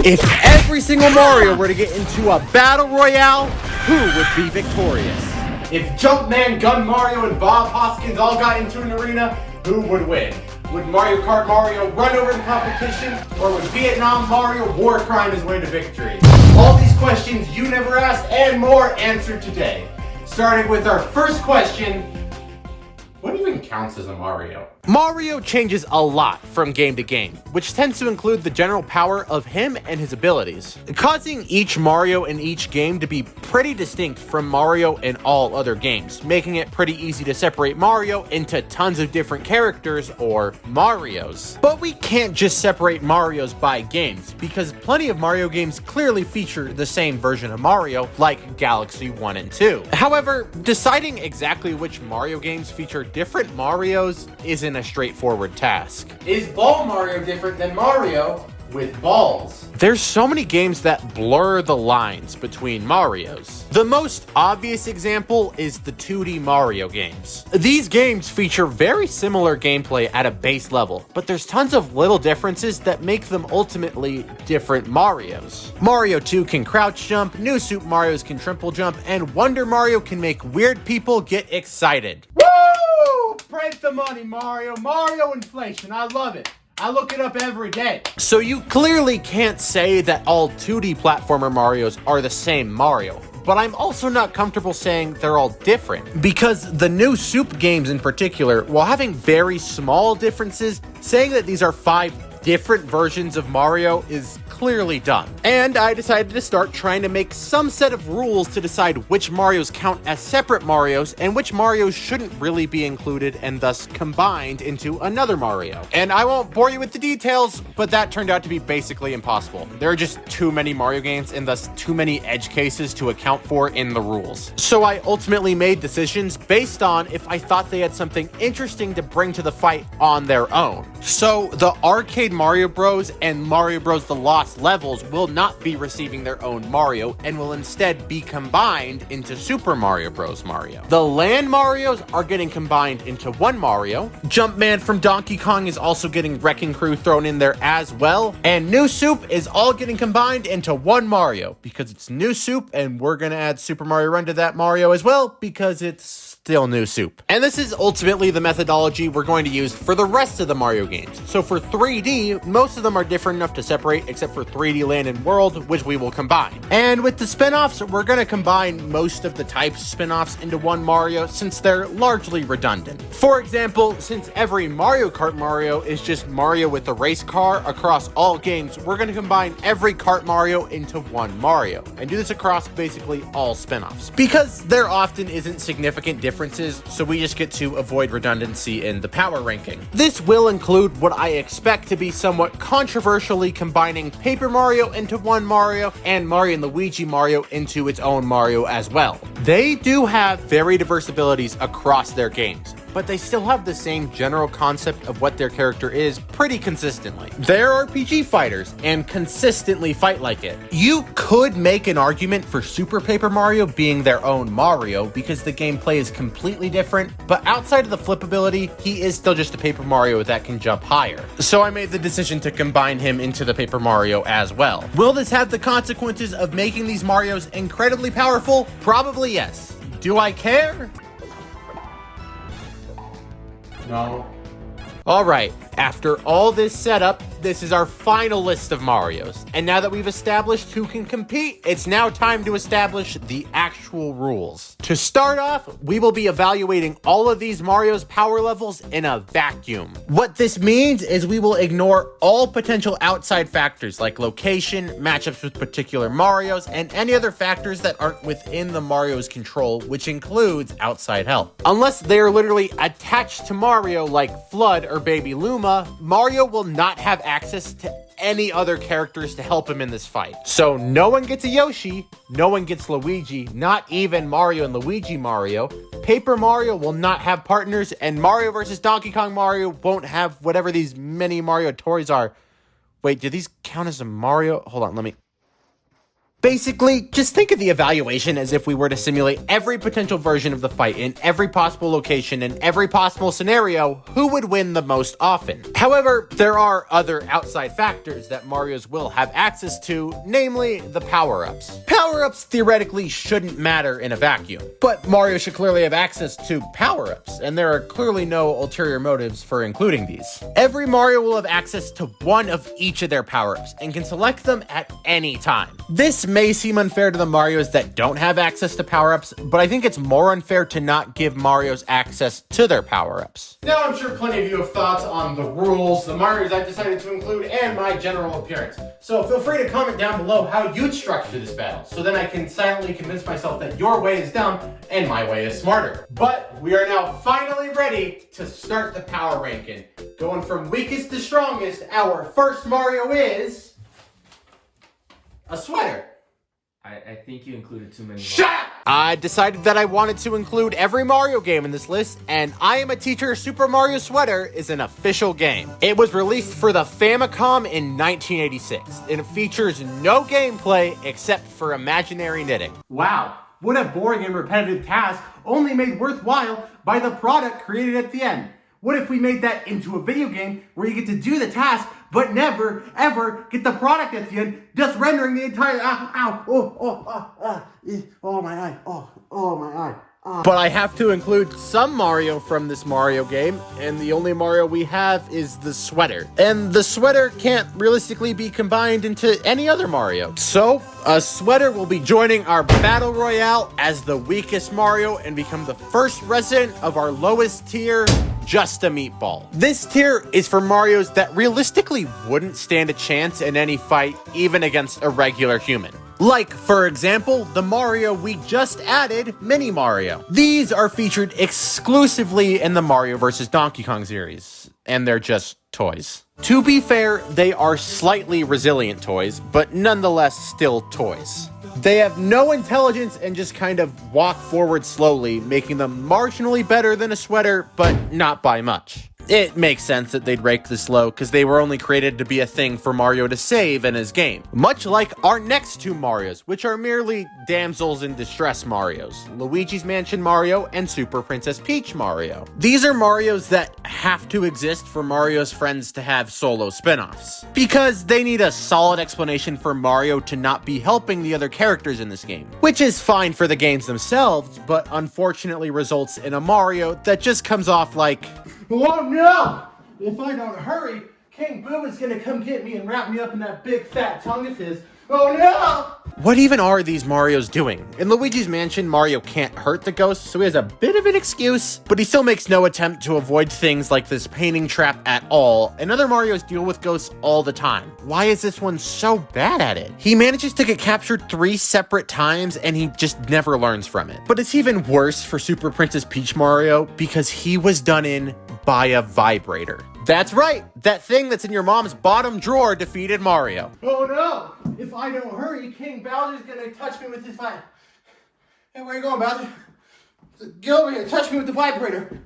If every single Mario were to get into a battle royale, who would be victorious? If Jumpman, Gun Mario, and Bob Hoskins all got into an arena, who would win? Would Mario Kart Mario run over the competition, or would Vietnam Mario war crime his way to victory? All these questions you never asked and more answered today. Starting with our first question, what even counts as a Mario? Mario changes a lot from game to game, which tends to include the general power of him and his abilities, causing each Mario in each game to be pretty distinct from Mario in all other games, making it pretty easy to separate Mario into tons of different characters or Marios. But we can't just separate Marios by games, because plenty of Mario games clearly feature the same version of Mario, like Galaxy 1 and 2. However, deciding exactly which Mario games feature different Marios isn't a straightforward task. Is Ball Mario different than Mario with balls? There's so many games that blur the lines between Marios. The most obvious example is the 2D Mario games. These games feature very similar gameplay at a base level, but there's tons of little differences that make them ultimately different Marios. Mario 2 can crouch jump, New Super Mario's can triple jump, and Wonder Mario can make weird people get excited. Woo! Print the money, Mario. Mario inflation. I love it. I look it up every day. So you clearly can't say that all 2D platformer Marios are the same Mario, but I'm also not comfortable saying they're all different, because the new Soup games in particular, while having very small differences, saying that these are 5 different versions of Mario is clearly dumb. And I decided to start trying to make some set of rules to decide which Marios count as separate Marios and which Marios shouldn't really be included and thus combined into another Mario. And I won't bore you with the details, but that turned out to be basically impossible. There are just too many Mario games and thus too many edge cases to account for in the rules. So I ultimately made decisions based on if I thought they had something interesting to bring to the fight on their own. So the arcade Mario Bros. And Mario Bros. The Lost Levels will not be receiving their own Mario and will instead be combined into Super Mario Bros. Mario. The Land Marios are getting combined into one Mario. Jumpman from Donkey Kong is also getting Wrecking Crew thrown in there as well. And New Soup is all getting combined into one Mario because it's New Soup, and we're gonna add Super Mario Run to that Mario as well because it's still New Soup. And this is ultimately the methodology we're going to use for the rest of the Mario games. So for 3D, most of them are different enough to separate except for 3D Land and World, which we will combine. And with the spin-offs, we're going to combine most of the types of spin-offs into one Mario since they're largely redundant. For example, since every Mario Kart Mario is just Mario with a race car across all games, we're going to combine every Kart Mario into one Mario and do this across basically all spin-offs. Because there often isn't significant differences, so we just get to avoid redundancy in the power ranking. This will include what I expect to be somewhat controversially combining Paper Mario into one Mario and Mario and Luigi Mario into its own Mario as well. They do have very diverse abilities across their games, but they still have the same general concept of what their character is pretty consistently. They're RPG fighters and consistently fight like it. You could make an argument for Super Paper Mario being their own Mario because the gameplay is completely different, but outside of the flip ability, he is still just a Paper Mario that can jump higher. So I made the decision to combine him into the Paper Mario as well. Will this have the consequences of making these Marios incredibly powerful? Probably yes. Do I care? No. Alright, after all this setup, this is our final list of Marios. And now that we've established who can compete, it's now time to establish the actual rules. To start off, we will be evaluating all of these Mario's power levels in a vacuum. What this means is we will ignore all potential outside factors like location, matchups with particular Marios, and any other factors that aren't within the Mario's control, which includes outside help. Unless they are literally attached to Mario like Flood or Baby Luma, Mario will not have access to any other characters to help him in this fight. So no one gets a Yoshi, no one gets Luigi, not even Mario and Luigi Mario. Paper Mario will not have partners, and Mario vs. Donkey Kong Mario won't have whatever these mini Mario toys are. Wait, do these count as a Mario? Hold on, let me... Basically, just think of the evaluation as if we were to simulate every potential version of the fight in every possible location in every possible scenario, who would win the most often. However, there are other outside factors that Mario's will have access to, namely the power-ups. Power-ups theoretically shouldn't matter in a vacuum, but Mario should clearly have access to power-ups, and there are clearly no ulterior motives for including these. Every Mario will have access to one of each of their power-ups, and can select them at any time. This may seem unfair to the Marios that don't have access to power-ups, but I think it's more unfair to not give Marios access to their power-ups. Now I'm sure plenty of you have thoughts on the rules, the Marios I've decided to include, and my general appearance. So feel free to comment down below how you'd structure this battle, so then I can silently convince myself that your way is dumb and my way is smarter. But we are now finally ready to start the power ranking. Going from weakest to strongest, our first Mario is a sweater. I think you included too many. Shut up! I decided that I wanted to include every Mario game in this list, and I Am a Teacher Super Mario Sweater is an official game. It was released for the Famicom in 1986, and it features no gameplay except for imaginary knitting. Wow, what a boring and repetitive task, only made worthwhile by the product created at the end. What if we made that into a video game where you get to do the task, but never, ever get the product at the end, just rendering the entire, oh my eye, oh my eye. But I have to include some Mario from this Mario game, and the only Mario we have is the sweater. And the sweater can't realistically be combined into any other Mario. So, a sweater will be joining our Battle Royale as the weakest Mario and become the first resident of our lowest tier, Just a Meatball. This tier is for Marios that realistically wouldn't stand a chance in any fight, even against a regular human. Like, for example, the Mario we just added, Mini Mario. These are featured exclusively in the Mario vs. Donkey Kong series, and they're just toys. To be fair, they are slightly resilient toys, but nonetheless still toys. They have no intelligence and just kind of walk forward slowly, making them marginally better than a sweater, but not by much. It makes sense that they'd rank this low, because they were only created to be a thing for Mario to save in his game. Much like our next two Marios, which are merely damsels in distress Marios, Luigi's Mansion Mario and Super Princess Peach Mario. These are Marios that have to exist for Mario's friends to have solo spin-offs, because they need a solid explanation for Mario to not be helping the other characters in this game, which is fine for the games themselves, but unfortunately results in a Mario that just comes off like, Oh no! If I don't hurry, King Boo is gonna come get me and wrap me up in that big fat tongue of his. Oh no! what even are these Marios doing? In Luigi's Mansion, Mario can't hurt the ghost, so he has a bit of an excuse, but he still makes no attempt to avoid things like this painting trap at all, and other Marios deal with ghosts all the time. Why is this one so bad at it? He manages to get captured 3 separate times, and he just never learns from it. But it's even worse for Super Princess Peach Mario, because he was done in by a vibrator. That's right, that thing that's in your mom's bottom drawer defeated Mario. Oh no! If I don't hurry, King Bowser's gonna touch me with his vibrator. Hey, where you going, Bowser? Get over here, touch me with the vibrator.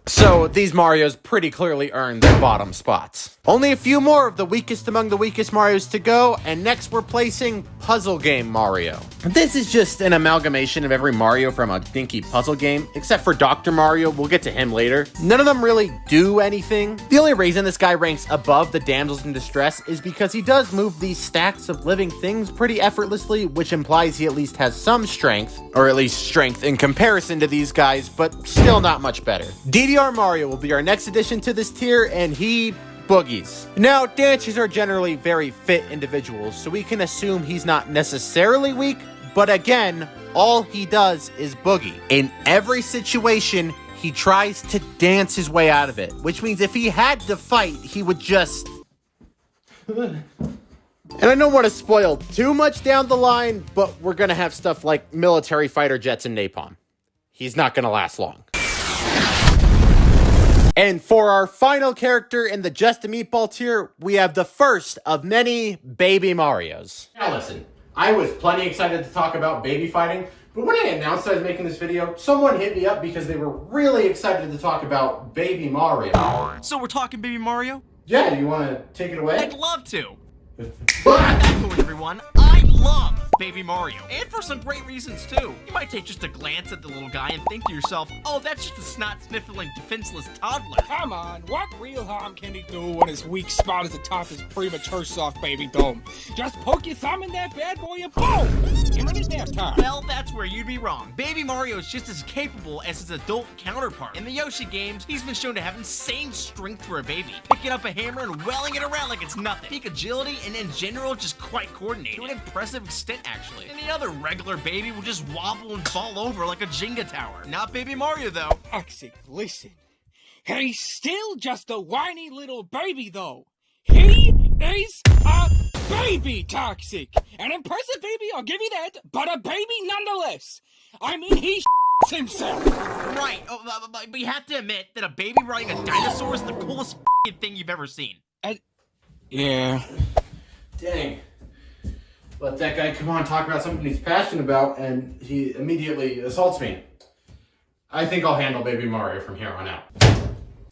So these Marios pretty clearly earned their bottom spots. Only a few more of the weakest among the weakest Marios to go, and next we're placing Puzzle Game Mario. This is just an amalgamation of every Mario from a dinky puzzle game, except for Dr. Mario. We'll get to him later. None of them really do anything. The only reason this guy ranks above the damsels in distress is because he does move these stacks of living things pretty effortlessly, which implies he at least has some strength, or at least strength in comparison to these guys, but still not much better. DDR Mario will be our next addition to this tier, and he boogies. Now, dancers are generally very fit individuals, so we can assume he's not necessarily weak, but again, all he does is boogie. In every situation, he tries to dance his way out of it, which means if he had to fight, he would just... And I don't want to spoil too much down the line, but we're gonna have stuff like military fighter jets and napalm. He's not gonna last long. And for our final character in the Just a Meatball tier, we have the first of many Baby Marios. Now listen, I was plenty excited to talk about baby fighting, but when I announced I was making this video, someone hit me up because they were really excited to talk about Baby Mario. So we're talking Baby Mario? Yeah, you want to take it away? I'd love to. But Echoing everyone, I love Baby Mario. And for some great reasons, too. You might take just a glance at the little guy and think to yourself, oh, that's just a snot-sniffling, defenseless toddler. Come on, what real harm can he do when his weak spot is atop his premature soft baby dome? Just poke your thumb in that bad boy and boom! Imminent nap time. Well, that's where you'd be wrong. Baby Mario is just as capable as his adult counterpart. In the Yoshi games, he's been shown to have insane strength for a baby, picking up a hammer and wailing it around like it's nothing. Peak agility and in general just quite coordinated, to an impressive extent actually. Any other regular baby will just wobble and fall over like a Jenga tower. Not Baby Mario though. Toxic, listen. He's still just a whiny little baby though. He is a baby, Toxic. An impressive baby, I'll give you that, but a baby nonetheless. I mean, he himself. Right, but you have to admit that a baby riding a dinosaur is the coolest thing you've ever seen. Yeah. Dang. Let that guy come on talk about something he's passionate about, and he immediately assaults me. I think I'll handle Baby Mario from here on out.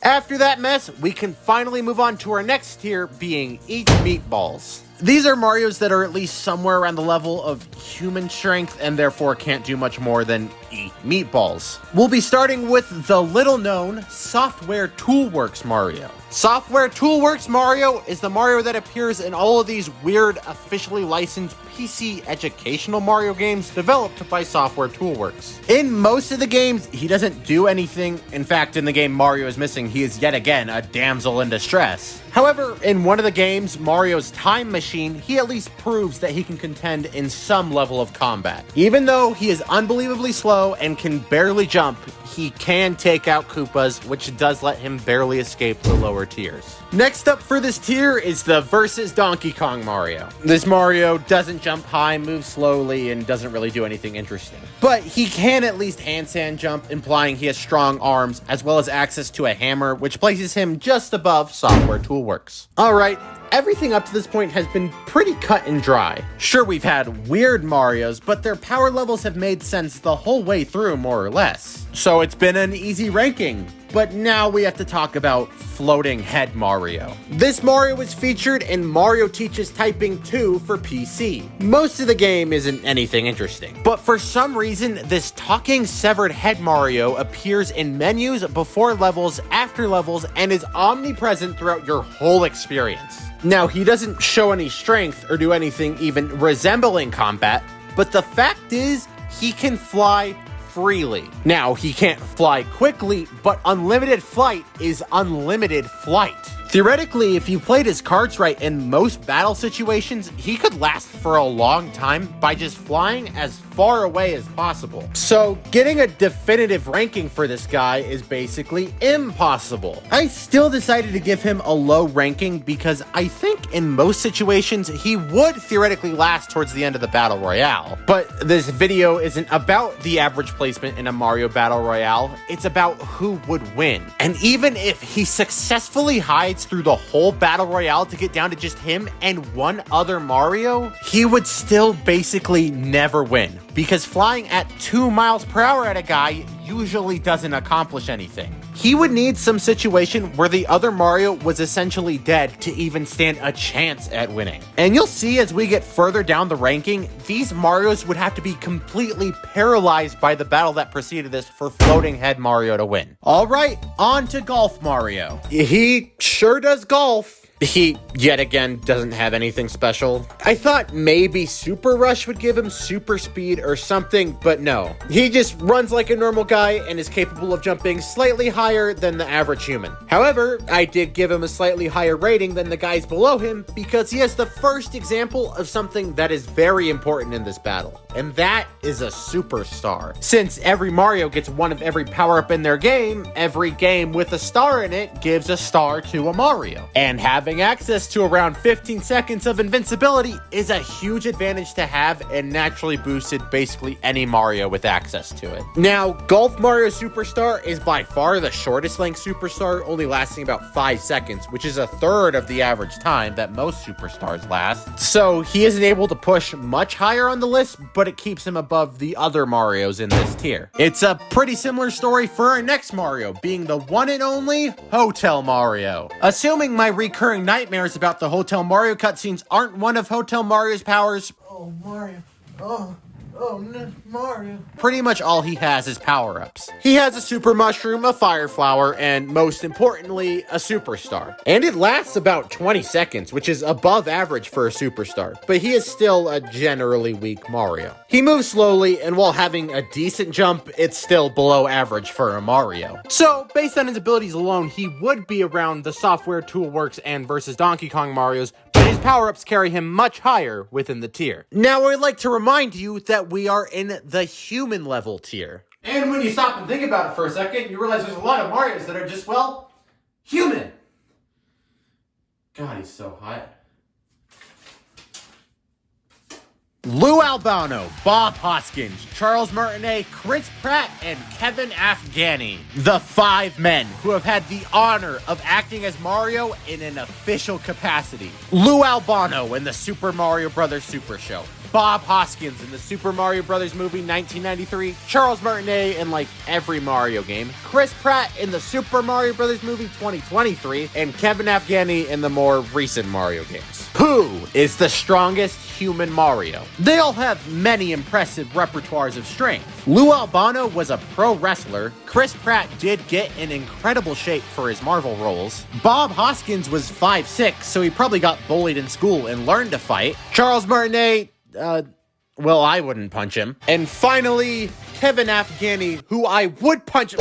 After that mess, we can finally move on to our next tier, being Eat Meatballs. These are Marios that are at least somewhere around the level of human strength and therefore can't do much more than eat meatballs. We'll be starting with the little-known Software Toolworks Mario. Software Toolworks Mario is the Mario that appears in all of these weird, officially licensed PC educational Mario games developed by Software Toolworks. In most of the games, he doesn't do anything. In fact, in the game Mario is Missing, he is yet again a damsel in distress. However, in one of the games, Mario's Time Machine, he at least proves that he can contend in some level of combat. Even though he is unbelievably slow and can barely jump, he can take out Koopas, which does let him barely escape the lower tiers. Next up for this tier is the Versus Donkey Kong Mario. This Mario doesn't jump high, moves slowly, and doesn't really do anything interesting. But he can at least handstand jump, implying he has strong arms, as well as access to a hammer, which places him just above Software Toolworks. Alright, everything up to this point has been pretty cut and dry. Sure, we've had weird Marios, but their power levels have made sense the whole way through, more or less. So it's been an easy ranking. But now we have to talk about Floating Head Mario. This Mario was featured in Mario Teaches Typing 2 for PC. Most of the game isn't anything interesting, but for some reason, this talking severed head Mario appears in menus, before levels, after levels, and is omnipresent throughout your whole experience. Now, he doesn't show any strength or do anything even resembling combat, but the fact is, he can fly freely. Now, he can't fly quickly, but unlimited flight is unlimited flight. Theoretically, if you played his cards right in most battle situations, he could last for a long time by just flying as far away as possible. So, getting a definitive ranking for this guy is basically impossible. I still decided to give him a low ranking because I think in most situations, he would theoretically last towards the end of the Battle Royale. But this video isn't about the average placement in a Mario Battle Royale, it's about who would win. And even if he successfully hides through the whole Battle Royale to get down to just him and one other Mario, he would still basically never win, because flying at 2 miles per hour at a guy usually doesn't accomplish anything. He would need some situation where the other Mario was essentially dead to even stand a chance at winning. And you'll see as we get further down the ranking, these Marios would have to be completely paralyzed by the battle that preceded this for Floating Head Mario to win. Alright, on to Golf Mario. He sure does golf. He, yet again, doesn't have anything special. I thought maybe Super Rush would give him super speed or something, but no. He just runs like a normal guy and is capable of jumping slightly higher than the average human. However, I did give him a slightly higher rating than the guys below him because he has the first example of something that is very important in this battle, and that is a superstar. Since every Mario gets one of every power-up in their game, every game with a star in it gives a star to a Mario. And having access to around 15 seconds of invincibility is a huge advantage to have, and naturally boosted basically any Mario with access to it. Now, Golf Mario Superstar is by far the shortest length superstar, only lasting about 5 seconds, which is a third of the average time that most superstars last. So he isn't able to push much higher on the list, but it keeps him above the other Marios in this tier. It's a pretty similar story for our next Mario, being the one and only Hotel Mario. Assuming my recurring nightmares about the Hotel Mario cutscenes aren't one of Hotel Mario's powers. Oh, Mario. Oh no, Mario. Pretty much all he has is power-ups. He has a super mushroom, a fire flower, and most importantly, a superstar. And it lasts about 20 seconds, which is above average for a superstar, but he is still a generally weak Mario. He moves slowly, and while having a decent jump, it's still below average for a Mario. So, based on his abilities alone, he would be around the Software Toolworks and versus Donkey Kong Marios, but his power-ups carry him much higher within the tier. Now, I'd like to remind you that we are in the human level tier. And when you stop and think about it for a second, you realize there's a lot of Marios that are just, well, human. God, he's so hot. Lou Albano, Bob Hoskins, Charles Martinet, Chris Pratt, and Kevin Afghani. The 5 men who have had the honor of acting as Mario in an official capacity. Lou Albano in the Super Mario Bros. Super Show. Bob Hoskins in the Super Mario Bros. Movie 1993, Charles Martinet in like every Mario game, Chris Pratt in the Super Mario Bros. Movie 2023, and Kevin Afghani in the more recent Mario games. Who is the strongest human Mario? They all have many impressive repertoires of strength. Lou Albano was a pro wrestler. Chris Pratt did get in incredible shape for his Marvel roles. Bob Hoskins was 5'6", so he probably got bullied in school and learned to fight. Charles Martinet, well, I wouldn't punch him. And finally, Kevin Afghani, who I would punch.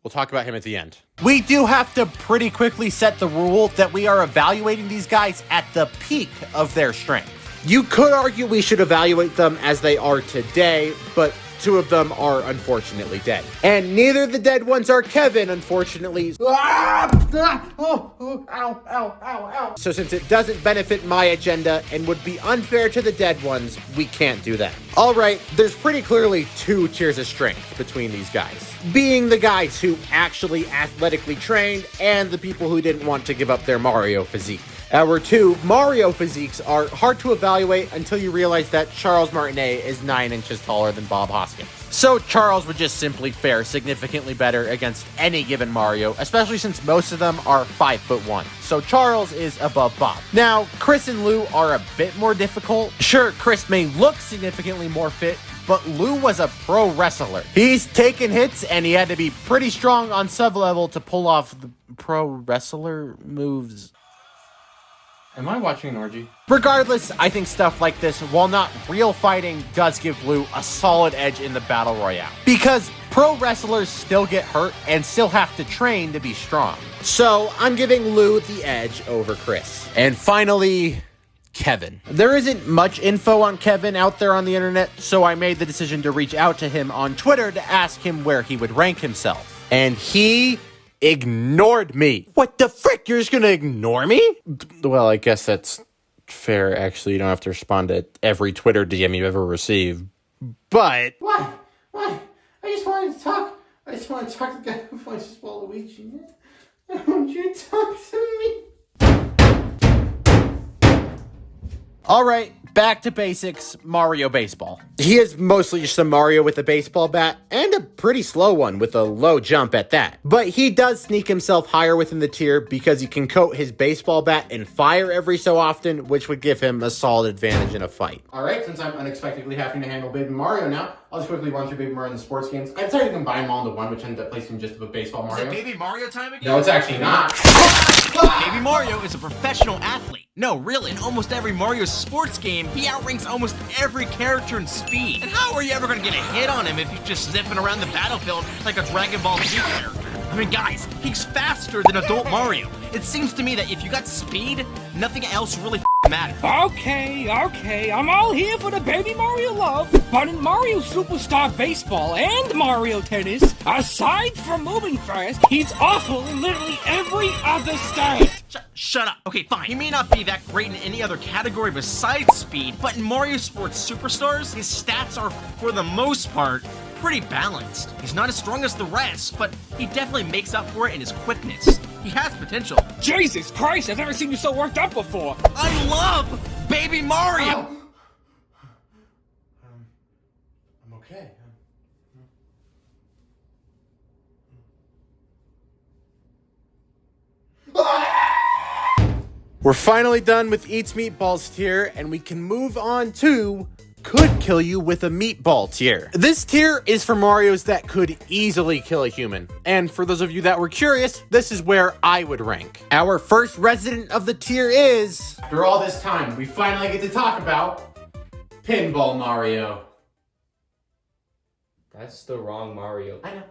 We'll talk about him at the end. We do have to pretty quickly set the rule that we are evaluating these guys at the peak of their strength. You could argue we should evaluate them as they are today, but 2 of them are unfortunately dead. And neither the dead ones are Kevin, unfortunately. Ow. So since it doesn't benefit my agenda and would be unfair to the dead ones, we can't do that. Alright, there's pretty clearly 2 tiers of strength between these guys. Being the guys who actually athletically trained and the people who didn't want to give up their Mario physique. Our 2 Mario physiques are hard to evaluate until you realize that Charles Martinet is 9 inches taller than Bob Hoskins. So Charles would just simply fare significantly better against any given Mario, especially since most of them are 5'1". So Charles is above Bob. Now, Chris and Lou are a bit more difficult. Sure, Chris may look significantly more fit, but Lou was a pro wrestler. He's taken hits, and he had to be pretty strong on sub-level to pull off the pro wrestler moves. Am I watching an orgy? Regardless, I think stuff like this, while not real fighting, does give Lou a solid edge in the Battle Royale. Because pro wrestlers still get hurt and still have to train to be strong. So I'm giving Lou the edge over Chris. And finally, Kevin. There isn't much info on Kevin out there on the internet, so I made the decision to reach out to him on Twitter to ask him where he would rank himself. And he ignored me. What the frick? You're just gonna ignore me? Well, I guess that's fair, actually. You don't have to respond to every Twitter DM you ever receive. But Why? I just wanted to talk. I just want to talk to the guy who punches Waluigi. I want you to talk to me. alright, back to basics, Mario Baseball. He is mostly just a Mario with a baseball bat, and a pretty slow one with a low jump at that. But he does sneak himself higher within the tier because he can coat his baseball bat in fire every so often, which would give him a solid advantage in a fight. Alright, since I'm unexpectedly having to handle Baby Mario now, I'll just quickly run through Baby Mario in the sports games. I decided to combine them all into one, which ended up placing just with Baseball Mario. Is it Baby Mario time again? No, it's actually not. Baby Mario is a professional athlete. No, really, in almost every Mario sports game, he outranks almost every character in speed. And how are you ever gonna get a hit on him if he's just zipping around the battlefield like a Dragon Ball Z character? I mean, guys, he's faster than adult Mario. It seems to me that if you got speed, nothing else really matters. Okay, I'm all here for the Baby Mario love. But in Mario Superstar Baseball and Mario Tennis, aside from moving fast, he's awful in literally every other stat. Shut up. Okay, fine. He may not be that great in any other category besides speed, but in Mario Sports Superstars, his stats are, for the most part, pretty balanced. He's not as strong as the rest, but he definitely makes up for it in his quickness. He has potential. Jesus Christ, I've never seen you so worked up before. I love Baby Mario! I'm okay. We're finally done with Eats Meatballs tier, and we can move on to Could Kill You with a Meatball tier. This tier is for Marios that could easily kill a human. And for those of you that were curious, this is where I would rank. Our first resident of the tier is... After all this time, we finally get to talk about Pinball Mario. That's the wrong Mario. I know.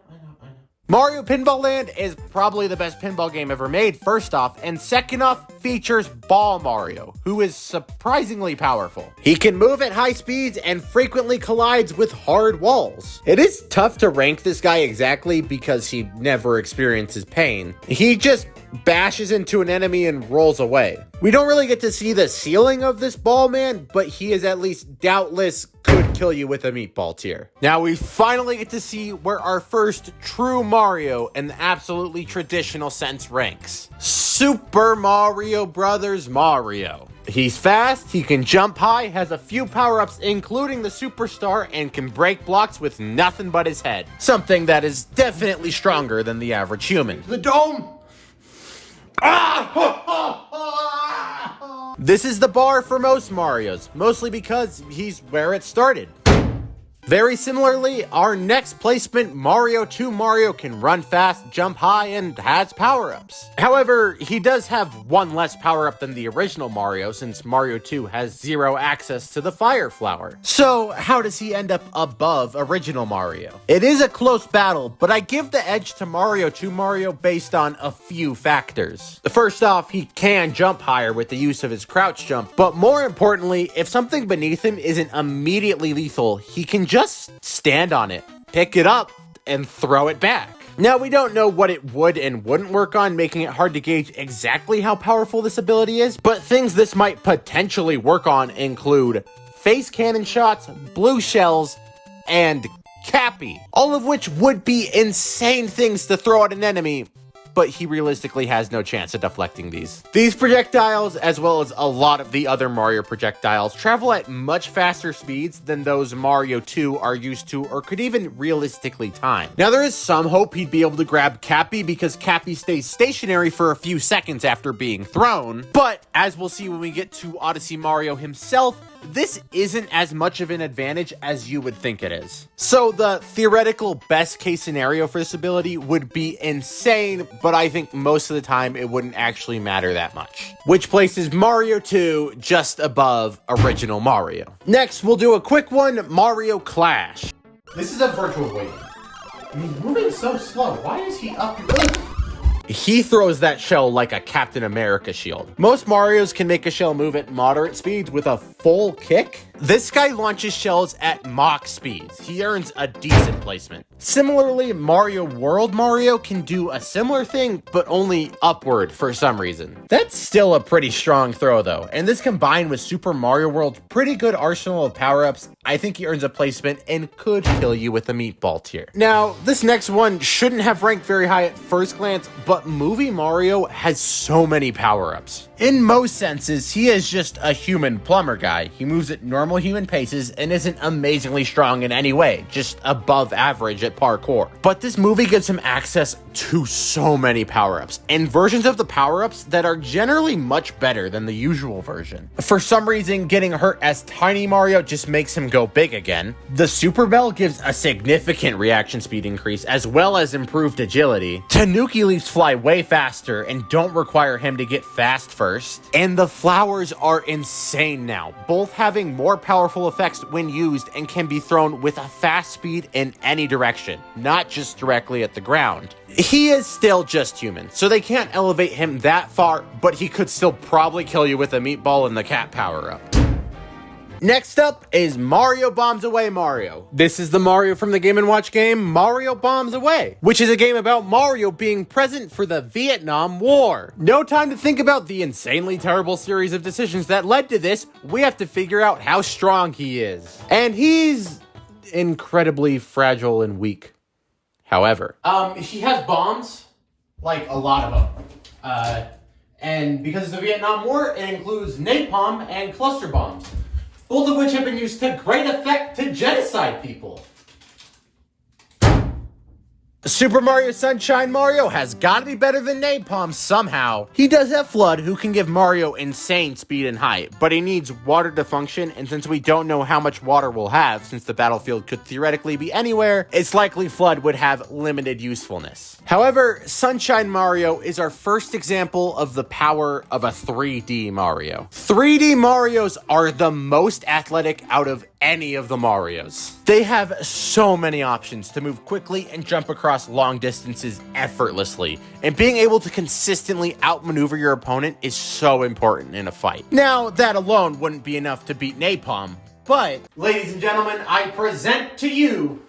Mario Pinball Land is probably the best pinball game ever made, first off, and second off, features Ball Mario, who is surprisingly powerful. He can move at high speeds and frequently collides with hard walls. It is tough to rank this guy exactly because he never experiences pain. He just bashes into an enemy and rolls away. We don't really get to see the ceiling of this ball man, but he is at least doubtless could kill you with a meatball tier. Now we finally get to see where our first true Mario in the absolutely traditional sense ranks. Super Mario Brothers Mario. He's fast, he can jump high, has a few power-ups including the Superstar, and can break blocks with nothing but his head. Something that is definitely stronger than the average human. The dome! This is the bar for most Marios, mostly because he's where it started. Very similarly, our next placement, Mario 2 Mario, can run fast, jump high, and has power-ups. However, he does have one less power-up than the original Mario, since Mario 2 has zero access to the Fire Flower. So, how does he end up above original Mario? It is a close battle, but I give the edge to Mario 2 Mario based on a few factors. First off, he can jump higher with the use of his crouch jump, but more importantly, if something beneath him isn't immediately lethal, he can just stand on it, pick it up, and throw it back. Now, we don't know what it would and wouldn't work on, making it hard to gauge exactly how powerful this ability is, but things this might potentially work on include face cannon shots, blue shells, and Cappy, all of which would be insane things to throw at an enemy, but he realistically has no chance of deflecting these. These projectiles, as well as a lot of the other Mario projectiles, travel at much faster speeds than those Mario 2 are used to or could even realistically time. Now, there is some hope he'd be able to grab Cappy because Cappy stays stationary for a few seconds after being thrown, but as we'll see when we get to Odyssey Mario himself, this isn't as much of an advantage as you would think it is. So the theoretical best case scenario for this ability would be insane, but I think most of the time it wouldn't actually matter that much. Which places Mario 2 just above original Mario. Next, we'll do a quick one, Mario Clash. This is a virtual weight. He's moving so slow. Why is he up? He throws that shell like a Captain America shield. Most Marios can make a shell move at moderate speeds with a full kick. This guy launches shells at Mach speeds. He earns a decent placement. Similarly, Mario World Mario can do a similar thing, but only upward for some reason. That's still a pretty strong throw though, and this combined with Super Mario World's pretty good arsenal of power-ups, I think he earns a placement and could kill you with a meatball tier. Now, this next one shouldn't have ranked very high at first glance, but Movie Mario has so many power-ups. In most senses, he is just a human plumber guy. He moves at normal human paces and isn't amazingly strong in any way, just above average at parkour. But this movie gives him access to so many power-ups, and versions of the power-ups that are generally much better than the usual version. For some reason, getting hurt as Tiny Mario just makes him go big again. The Super Bell gives a significant reaction speed increase, as well as improved agility. Tanuki leaves fly way faster and don't require him to get fast first. And the flowers are insane now, both having more powerful effects when used and can be thrown with a fast speed in any direction, not just directly at the ground. He is still just human, so they can't elevate him that far, but he could still probably kill you with a meatball and the cat power-up. Next up is Mario Bombs Away Mario. This is the Mario from the Game & Watch game Mario Bombs Away, which is a game about Mario being present for the Vietnam War. No time to think about the insanely terrible series of decisions that led to this. We have to figure out how strong he is. And he's incredibly fragile and weak. However, he has bombs, like a lot of them. And because of the Vietnam War, it includes napalm and cluster bombs, both of which have been used to great effect to genocide people. Super Mario Sunshine Mario has got to be better than Napalm somehow. He does have Flood, who can give Mario insane speed and height, but he needs water to function, and since we don't know how much water we'll have, since the battlefield could theoretically be anywhere, it's likely Flood would have limited usefulness. However, Sunshine Mario is our first example of the power of a 3D Mario. 3D Marios are the most athletic out of any of the Marios. They have so many options to move quickly and jump across long distances effortlessly, and being able to consistently outmaneuver your opponent is so important in a fight. Now, that alone wouldn't be enough to beat Napalm, but... Ladies and gentlemen, I present to you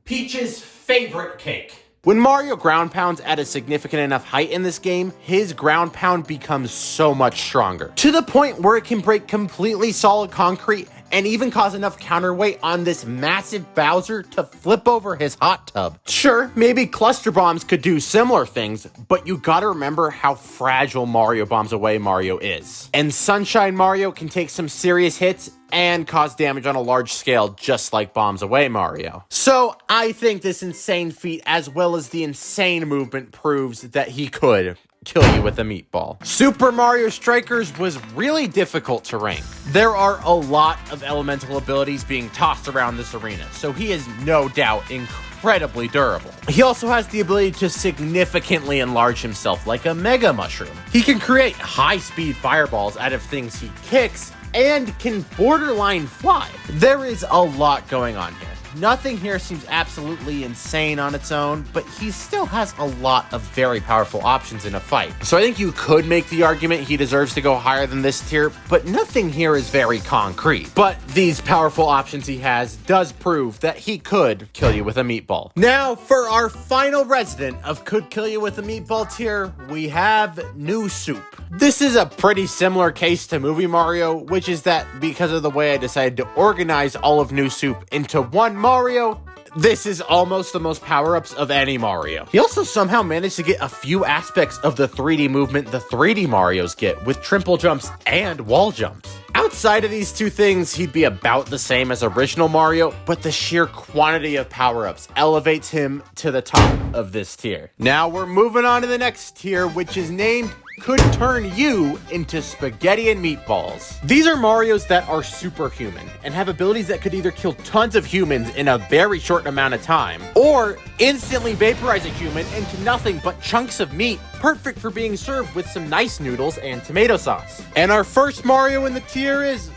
Peach's favorite cake. When Mario ground pounds at a significant enough height in this game, his ground pound becomes so much stronger, to the point where it can break completely solid concrete and even cause enough counterweight on this massive Bowser to flip over his hot tub. Sure, maybe cluster bombs could do similar things, but you gotta remember how fragile Mario Bombs Away Mario is. And Sunshine Mario can take some serious hits and cause damage on a large scale, just like Bombs Away Mario. So I think this insane feat, as well as the insane movement, proves that he could kill you with a meatball. Super Mario Strikers was really difficult to rank. There are a lot of elemental abilities being tossed around this arena, so he is no doubt incredibly durable. He also has the ability to significantly enlarge himself like a Mega Mushroom. He can create high-speed fireballs out of things he kicks, and can borderline fly. There is a lot going on here. Nothing here seems absolutely insane on its own, but he still has a lot of very powerful options in a fight. So I think you could make the argument he deserves to go higher than this tier, but nothing here is very concrete. But these powerful options he has does prove that he could kill you with a meatball. Now, for our final resident of Could Kill You with a Meatball tier, we have New Soup. This is a pretty similar case to Movie Mario, which is that because of the way I decided to organize all of New Soup into one Mario, this is almost the most power-ups of any Mario. He also somehow managed to get a few aspects of the 3D movement the 3D Marios get, with triple jumps and wall jumps. Outside of these two things, he'd be about the same as original Mario, but the sheer quantity of power-ups elevates him to the top of this tier. Now we're moving on to the next tier, which is named Could Turn You into Spaghetti and Meatballs. These are Marios that are superhuman and have abilities that could either kill tons of humans in a very short amount of time, or instantly vaporize a human into nothing but chunks of meat, perfect for being served with some nice noodles and tomato sauce. And our first Mario in the tier is...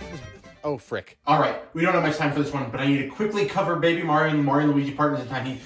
oh, frick. Alright, we don't have much time for this one, but I need to quickly cover Baby Mario and the Mario and Luigi partners in time.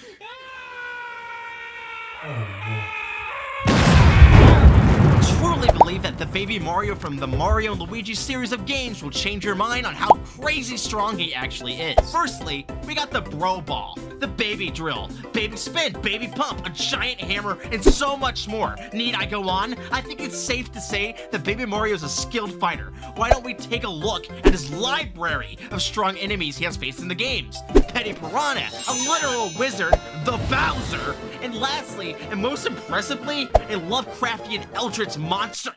Truly believe that the Baby Mario from the Mario and Luigi series of games will change your mind on how crazy strong he actually is. Firstly, we got the Bro Ball, the Baby Drill, Baby Spin, Baby Pump, a giant hammer, and so much more. Need I go on? I think it's safe to say that Baby Mario is a skilled fighter. Why don't we take a look at his library of strong enemies he has faced in the games? Petty Piranha, a literal wizard, the Bowser, and lastly, and most impressively, a Lovecraftian eldritch monster.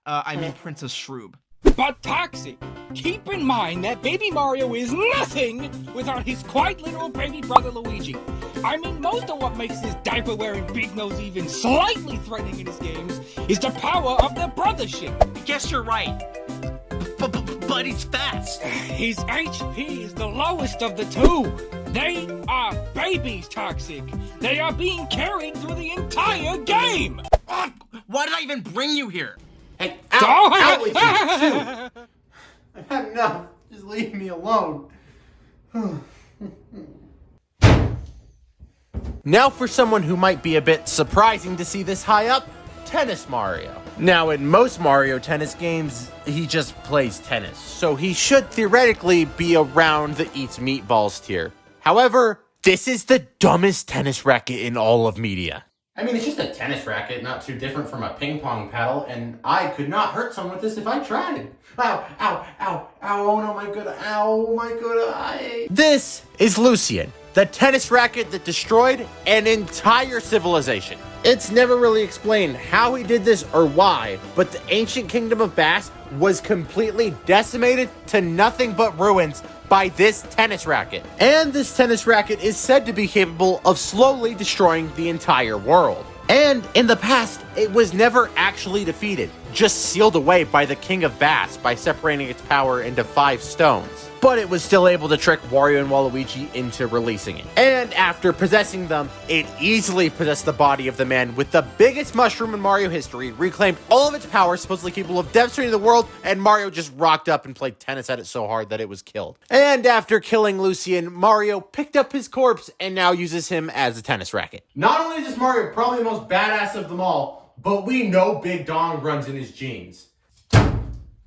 I mean Princess Shroob. But Toxic, keep in mind that Baby Mario is nothing without his quite literal baby brother Luigi. I mean, most of what makes this diaper-wearing big nose even slightly threatening in his games is the power of the brothership. Guess you're right. But he's fast. His HP is the lowest of the two. They are babies, Toxic. They are being carried through the entire game. Why did I even bring you here? Hey, out with you! I've had enough. Just leave me alone. Now for someone who might be a bit surprising to see this high up, Tennis Mario. Now in most Mario Tennis games, he just plays tennis, so he should theoretically be around the Eats Meatballs tier. However, this is the dumbest tennis racket in all of media. I mean, it's just a tennis racket, not too different from a ping pong paddle, and I could not hurt someone with this if I tried. Ow, ow, ow, ow, oh no, my good, ow, my good eye. This is Lucian, the tennis racket that destroyed an entire civilization. It's never really explained how he did this or why, but the ancient kingdom of Bass was completely decimated to nothing but ruins by this tennis racket. And this tennis racket is said to be capable of slowly destroying the entire world. And in the past, it was never actually defeated, just sealed away by the King of Bass by separating its power into 5 stones. But it was still able to trick Wario and Waluigi into releasing it. And after possessing them, it easily possessed the body of the man with the biggest mushroom in Mario history, reclaimed all of its power, supposedly capable of devastating the world, and Mario just rocked up and played tennis at it so hard that it was killed. And after killing Lucien, Mario picked up his corpse and now uses him as a tennis racket. Not only is this Mario probably the most badass of them all, but we know Big Dong runs in his genes.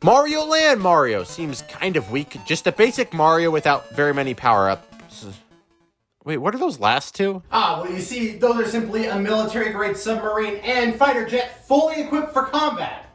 Mario Land Mario seems kind of weak. Just a basic Mario without very many power-ups. Wait, what are those last two? Well, you see, those are simply a military-grade submarine and fighter jet fully equipped for combat.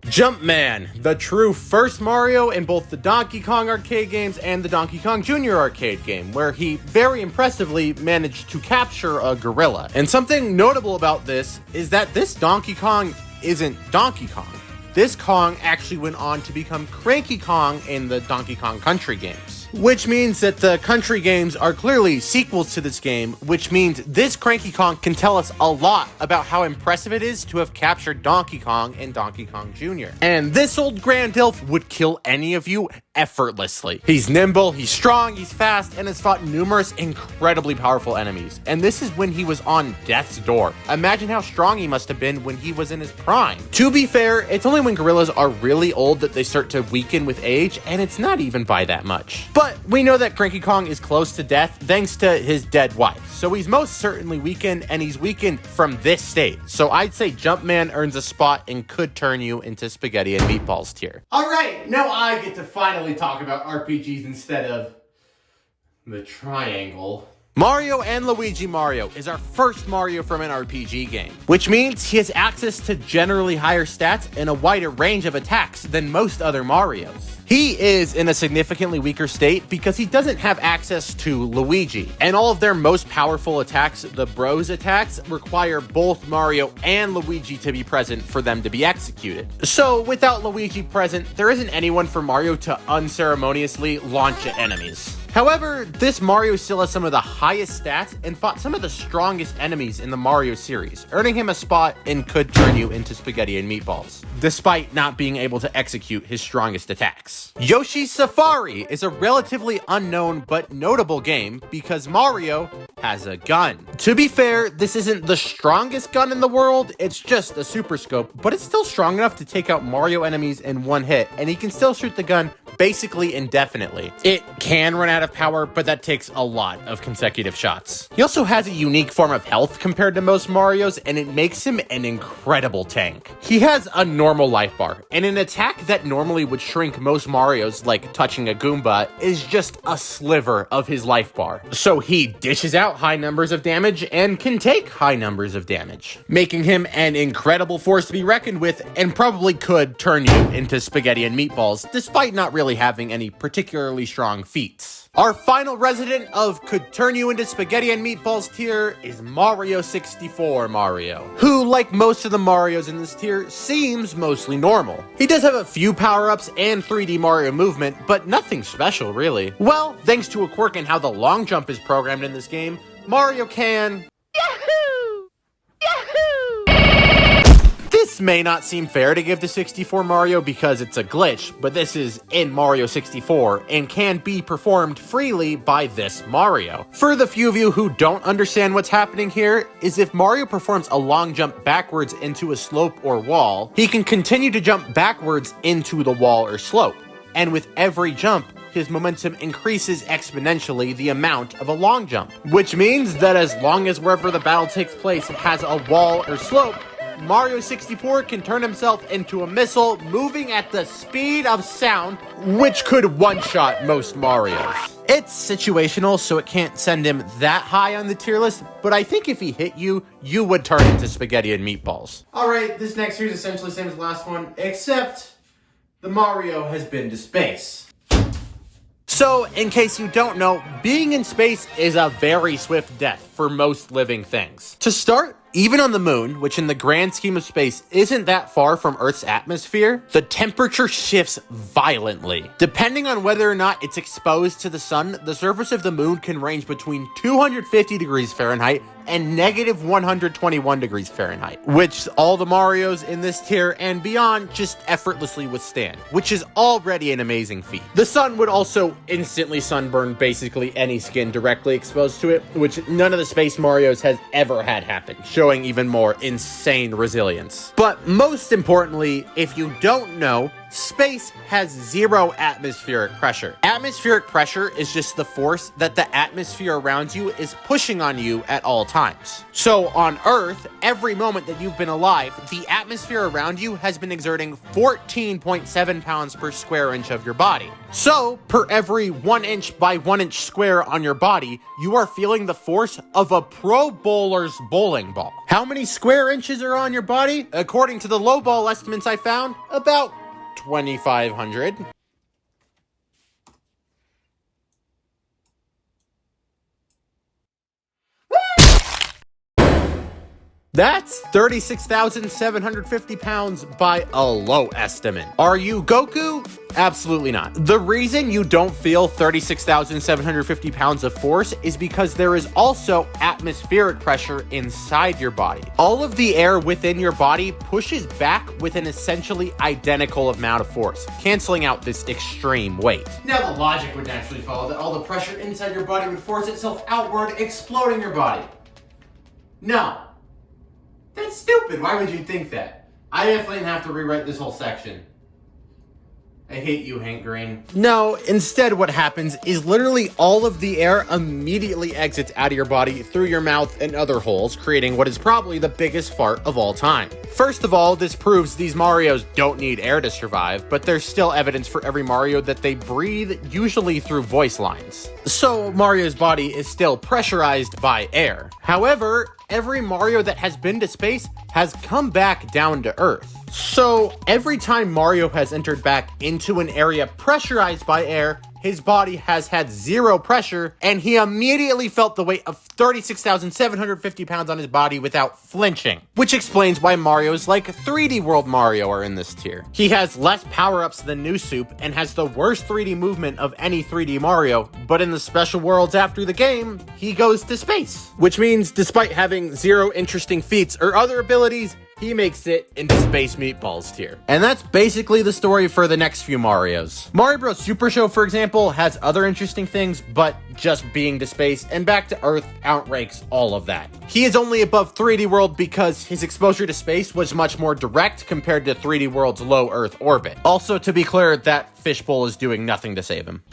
Jumpman, the true first Mario in both the Donkey Kong arcade games and the Donkey Kong Jr. arcade game, where he very impressively managed to capture a gorilla. And something notable about this is that this Donkey Kong isn't Donkey Kong. This Kong actually went on to become Cranky Kong in the Donkey Kong Country games. Which means that the Country games are clearly sequels to this game, which means this Cranky Kong can tell us a lot about how impressive it is to have captured Donkey Kong in Donkey Kong Jr. And this old Grand Elf would kill any of you effortlessly. He's nimble, he's strong, he's fast, and has fought numerous incredibly powerful enemies. And this is when he was on death's door. Imagine how strong he must have been when he was in his prime. To be fair, it's only when gorillas are really old that they start to weaken with age, and it's not even by that much. But we know that Cranky Kong is close to death thanks to his dead wife. So he's most certainly weakened, and he's weakened from this state. So I'd say Jumpman earns a spot and could turn you into Spaghetti and Meatballs tier. Alright, now I get to finally talk about RPGs instead of the triangle. Mario and Luigi Mario is our first Mario from an RPG game, which means he has access to generally higher stats and a wider range of attacks than most other Marios. He is in a significantly weaker state because he doesn't have access to Luigi, and all of their most powerful attacks, the Bros attacks, require both Mario and Luigi to be present for them to be executed. So without Luigi present, there isn't anyone for Mario to unceremoniously launch at enemies. However, this Mario still has some of the highest stats and fought some of the strongest enemies in the Mario series, earning him a spot and could turn you into Spaghetti and Meatballs, despite not being able to execute his strongest attacks. Yoshi's Safari is a relatively unknown but notable game because Mario has a gun. To be fair, this isn't the strongest gun in the world, it's just a super scope, but it's still strong enough to take out Mario enemies in one hit, and he can still shoot the gun basically indefinitely. It can run out of power, but that takes a lot of consecutive shots. He also has a unique form of health compared to most Marios, and it makes him an incredible tank. He has a normal life bar, and an attack that normally would shrink most Marios, like touching a Goomba, is just a sliver of his life bar. So he dishes out high numbers of damage and can take high numbers of damage, making him an incredible force to be reckoned with and probably could turn you into Spaghetti and Meatballs, despite not really having any particularly strong feats. Our final resident of could turn you into Spaghetti and Meatballs tier is Mario 64 Mario, who, like most of the Marios in this tier, seems mostly normal. He does have a few power-ups and 3D Mario movement, but nothing special really. Well, thanks to a quirk in how the long jump is programmed in this game, Mario can... Yahoo! This may not seem fair to give to 64 Mario because it's a glitch, but this is in Mario 64 and can be performed freely by this Mario. For the few of you who don't understand what's happening here, is if Mario performs a long jump backwards into a slope or wall, he can continue to jump backwards into the wall or slope. And with every jump, his momentum increases exponentially the amount of a long jump. Which means that as long as wherever the battle takes place has a wall or slope, Mario 64 can turn himself into a missile moving at the speed of sound, which could one-shot most Marios. It's situational, so it can't send him that high on the tier list, but I think if he hit you, you would turn into Spaghetti and Meatballs. Alright, this next tier is essentially the same as the last one, except the Mario has been to space. So, in case you don't know, being in space is a very swift death for most living things. To start, Even on the moon, which in the grand scheme of space isn't that far from Earth's atmosphere, the temperature shifts violently. Depending on whether or not it's exposed to the sun, the surface of the moon can range between 250 degrees Fahrenheit and negative 121 degrees Fahrenheit, which all the Marios in this tier and beyond just effortlessly withstand, which is already an amazing feat. The sun would also instantly sunburn basically any skin directly exposed to it, which none of the Space Marios has ever had happen, showing even more insane resilience. But most importantly, if you don't know, space has zero atmospheric pressure. Atmospheric pressure is just the force that the atmosphere around you is pushing on you at all times. So on Earth, every moment that you've been alive, the atmosphere around you has been exerting 14.7 pounds per square inch of your body. So per every 1 inch by 1 inch square on your body, you are feeling the force of a pro bowler's bowling ball. How many square inches are on your body? According to the low ball estimates I found, about 2,500. That's 36,750 pounds by a low estimate. Are you Goku? Absolutely not. The reason you don't feel 36,750 pounds of force is because there is also atmospheric pressure inside your body. All of the air within your body pushes back with an essentially identical amount of force, canceling out this extreme weight. Now the logic would naturally follow that all the pressure inside your body would force itself outward, exploding your body. No. That's stupid. Why would you think that? I definitely have to rewrite this whole section. I hate you, Hank Green. No, instead what happens is literally all of the air immediately exits out of your body through your mouth and other holes, creating what is probably the biggest fart of all time. First of all, this proves these Marios don't need air to survive, but there's still evidence for every Mario that they breathe, usually through voice lines. So Mario's body is still pressurized by air. However, every Mario that has been to space has come back down to Earth. So every time Mario has entered back into an area pressurized by air, his body has had zero pressure, and he immediately felt the weight of 36,750 pounds on his body without flinching. Which explains why Marios like 3D World Mario are in this tier. He has less power-ups than New Soup, and has the worst 3D movement of any 3D Mario, but in the special worlds after the game, he goes to space. Which means, despite having zero interesting feats or other abilities, he makes it into Space Meatballs tier. And that's basically the story for the next few Marios. Mario Bros. Super Show, for example, has other interesting things, but just being to space and back to Earth outranks all of that. He is only above 3D World because his exposure to space was much more direct compared to 3D World's low Earth orbit. Also, to be clear, that fishbowl is doing nothing to save him.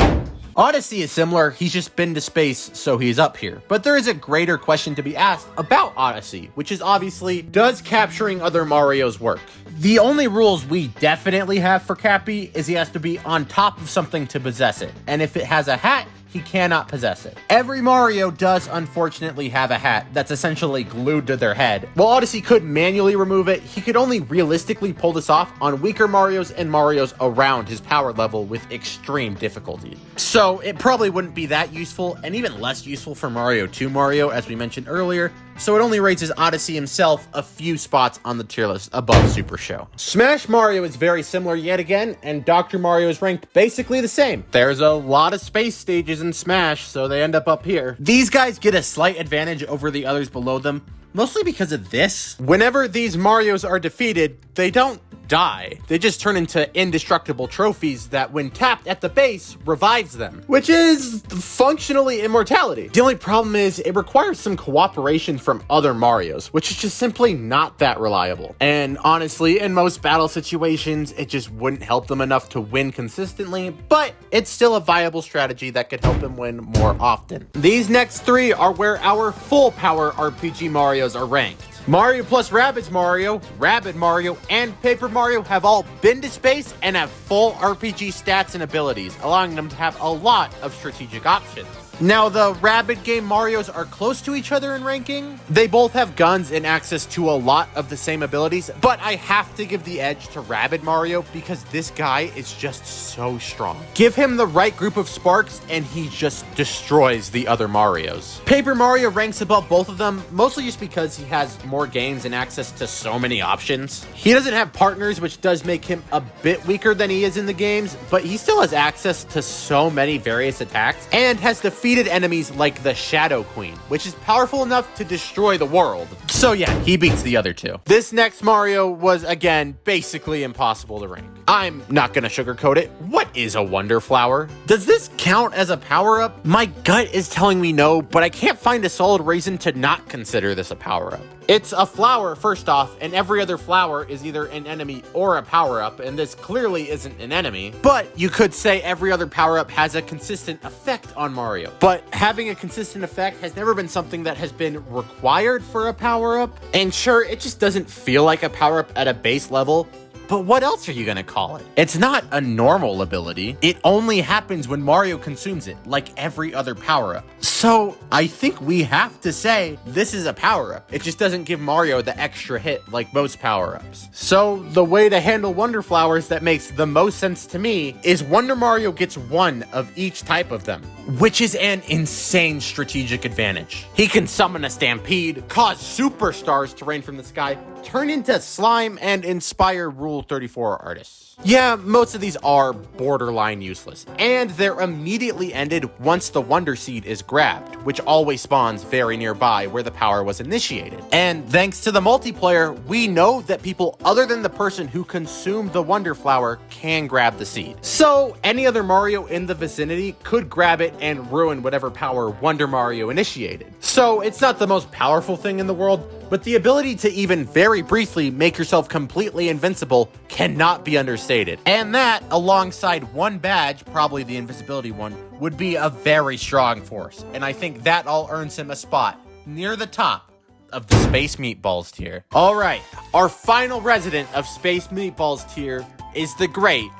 Odyssey is similar, he's just been to space, so he's up here. But there is a greater question to be asked about Odyssey, which is obviously, does capturing other Marios work? The only rules we definitely have for Cappy is he has to be on top of something to possess it. And if it has a hat, he cannot possess it. Every Mario does unfortunately have a hat that's essentially glued to their head. While Odyssey could manually remove it, he could only realistically pull this off on weaker Marios and Marios around his power level with extreme difficulty. So it probably wouldn't be that useful, and even less useful for Mario 2 Mario, as we mentioned earlier, so it only raises Odyssey himself a few spots on the tier list above Super Show. Smash Mario is very similar yet again, and Dr. Mario is ranked basically the same. There's a lot of space stages in Smash, so they end up here. These guys get a slight advantage over the others below them, mostly because of this. Whenever these Marios are defeated, they don't die. They just turn into indestructible trophies that, when tapped at the base, revives them, which is functionally immortality. The only problem is it requires some cooperation from other Marios, which is just simply not that reliable. And honestly, in most battle situations, it just wouldn't help them enough to win consistently, but it's still a viable strategy that could help them win more often. These next three are where our full power RPG Marios are ranked. Mario plus Rabbids Mario, Rabid Mario, and Paper Mario have all been to space and have full RPG stats and abilities, allowing them to have a lot of strategic options. Now, the Rabbids game Marios are close to each other in ranking. They both have guns and access to a lot of the same abilities, but I have to give the edge to Rabbids Mario because this guy is just so strong. Give him the right group of sparks and he just destroys the other Marios. Paper Mario ranks above both of them, mostly just because he has more games and access to so many options. He doesn't have partners, which does make him a bit weaker than he is in the games, but he still has access to so many various attacks and has defeated enemies like the Shadow Queen, which is powerful enough to destroy the world. So yeah, he beats the other two. This next Mario was, again, basically impossible to rank. I'm not gonna sugarcoat it. What is a Wonder Flower? Does this count as a power-up? My gut is telling me no, but I can't find a solid reason to not consider this a power-up. It's a flower, first off, and every other flower is either an enemy or a power-up, and this clearly isn't an enemy. But you could say every other power-up has a consistent effect on Mario. But having a consistent effect has never been something that has been required for a power-up. And sure, it just doesn't feel like a power-up at a base level. But what else are you gonna call it? It's not a normal ability. It only happens when Mario consumes it, like every other power-up. So I think we have to say this is a power-up. It just doesn't give Mario the extra hit like most power-ups. So the way to handle Wonder Flowers that makes the most sense to me is Wonder Mario gets one of each type of them, which is an insane strategic advantage. He can summon a stampede, cause superstars to rain from the sky, turn into slime, and inspire Rule 34 artists. Yeah, most of these are borderline useless, and they're immediately ended once the Wonder Seed is grabbed, which always spawns very nearby where the power was initiated. And thanks to the multiplayer, we know that people other than the person who consumed the Wonder Flower can grab the seed. So any other Mario in the vicinity could grab it and ruin whatever power Wonder Mario initiated. So it's not the most powerful thing in the world, but the ability to even very briefly make yourself completely invincible cannot be understated. And that, alongside one badge, probably the invisibility one, would be a very strong force. And I think that all earns him a spot near the top of the Space Meatballs tier. All right, our final resident of Space Meatballs tier is the great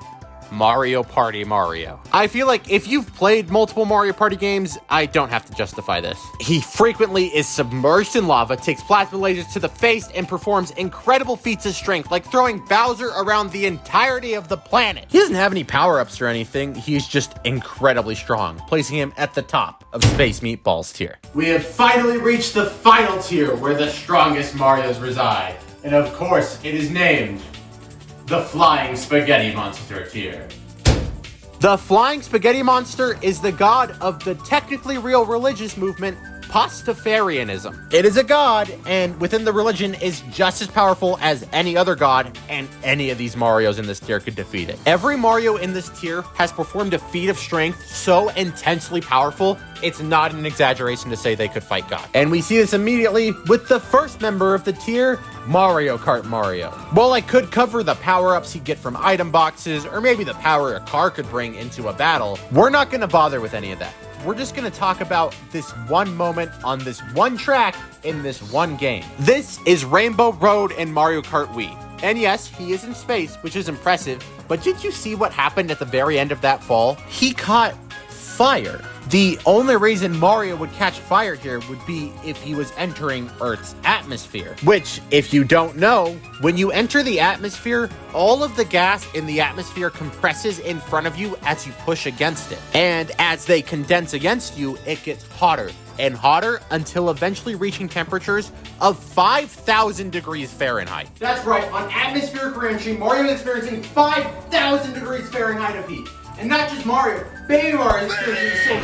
Mario Party Mario. I feel like if you've played multiple Mario Party games, I don't have to justify this. He frequently is submerged in lava, takes plasma lasers to the face, and performs incredible feats of strength, like throwing Bowser around the entirety of the planet. He doesn't have any power-ups or anything, he's just incredibly strong, placing him at the top of Space Meatballs tier. We have finally reached the final tier where the strongest Marios reside. And of course, it is named the Flying Spaghetti Monster tier. The Flying Spaghetti Monster is the god of the technically real religious movement Pastafarianism. It is a god, and within the religion is just as powerful as any other god, and any of these Marios in this tier could defeat it. Every Mario in this tier has performed a feat of strength so intensely powerful, it's not an exaggeration to say they could fight God. And we see this immediately with the first member of the tier, Mario Kart Mario. While I could cover the power-ups he'd get from item boxes, or maybe the power a car could bring into a battle, we're not gonna bother with any of that. We're just gonna talk about this one moment on this one track in this one game. This is Rainbow Road in Mario Kart Wii. And yes, he is in space, which is impressive, but did you see what happened at the very end of that fall? He caught fire. The only reason Mario would catch fire here would be if he was entering Earth's atmosphere, which, if you don't know, when you enter the atmosphere, all of the gas in the atmosphere compresses in front of you as you push against it. And as they condense against you, it gets hotter and hotter until eventually reaching temperatures of 5,000 degrees Fahrenheit. That's right, on atmospheric ranching, Mario is experiencing 5,000 degrees Fahrenheit of heat. And not just Mario, Baby Mario is experiencing the same.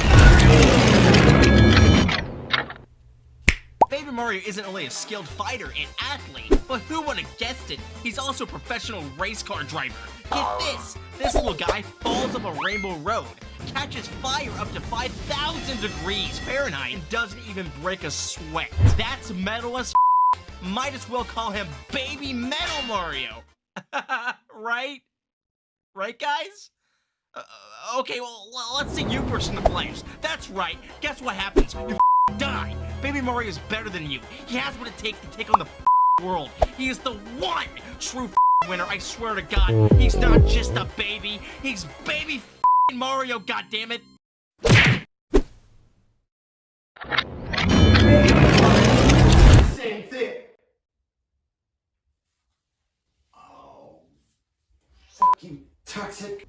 Baby Mario isn't only a skilled fighter and athlete, but who would have guessed it? He's also a professional race car driver. Get this! This little guy falls up a rainbow road, catches fire up to 5,000 degrees Fahrenheit, and doesn't even break a sweat. That's metal as Might as well call him Baby Metal Mario. Right? Right, guys? Okay, well, let's see you burst into flames. That's right. Guess what happens? You die. Baby Mario is better than you. He has what it takes to take on the world. He is the one true winner, I swear to God. He's not just a baby. He's Baby Mario, goddammit. Same thing. Oh, fucking toxic.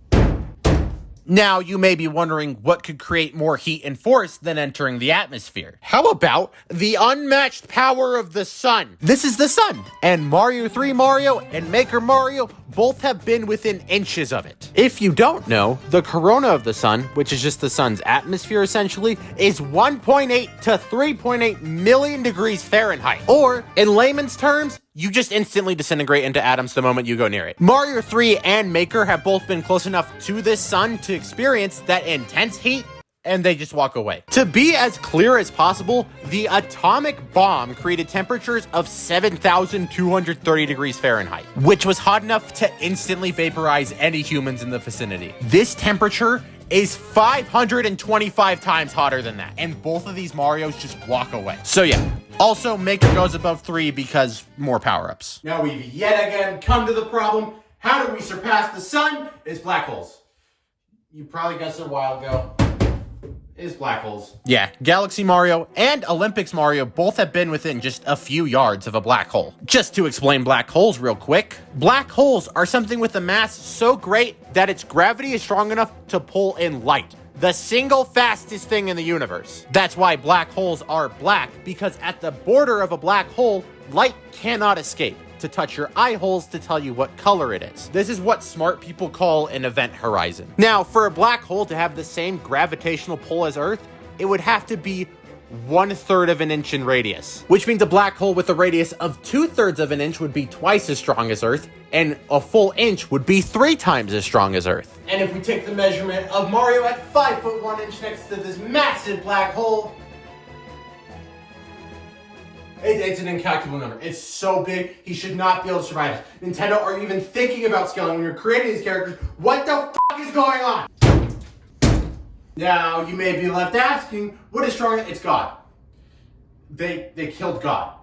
Now, you may be wondering what could create more heat and force than entering the atmosphere. How about the unmatched power of the sun? This is the sun, and Mario 3 Mario and Maker Mario both have been within inches of it. If you don't know, the corona of the sun, which is just the sun's atmosphere essentially, is 1.8 to 3.8 million degrees Fahrenheit. Or, in layman's terms, you just instantly disintegrate into atoms the moment you go near it. Mario 3 and Maker have both been close enough to this sun to experience that intense heat, and they just walk away. To be as clear as possible, the atomic bomb created temperatures of 7,230 degrees Fahrenheit, which was hot enough to instantly vaporize any humans in the vicinity. This temperature is 525 times hotter than that, and both of these Marios just walk away. So yeah, also Maker goes above 3 because more power-ups. Now we've yet again come to the problem. How do we surpass the sun? It's black holes. You probably guessed it a while ago. It's black holes. Yeah, Galaxy Mario and Olympics Mario both have been within just a few yards of a black hole. Just to explain black holes real quick, black holes are something with a mass so great that its gravity is strong enough to pull in light, the single fastest thing in the universe. That's why black holes are black, because at the border of a black hole, light cannot escape to touch your eye holes to tell you what color it is. This is what smart people call an event horizon. Now, for a black hole to have the same gravitational pull as Earth, it would have to be 1/3 of an inch in radius, which means a black hole with a radius of 2/3 of an inch would be twice as strong as Earth, and a full inch would be 3 times as strong as Earth. And if we take the measurement of Mario at 5 foot 1 inch next to this massive black hole, it's an incalculable number. It's so big, he should not be able to survive it. Nintendo, are you even thinking about scaling when you're creating these characters? What the fuck is going on? Now, you may be left asking, what is stronger? It's God. They killed God.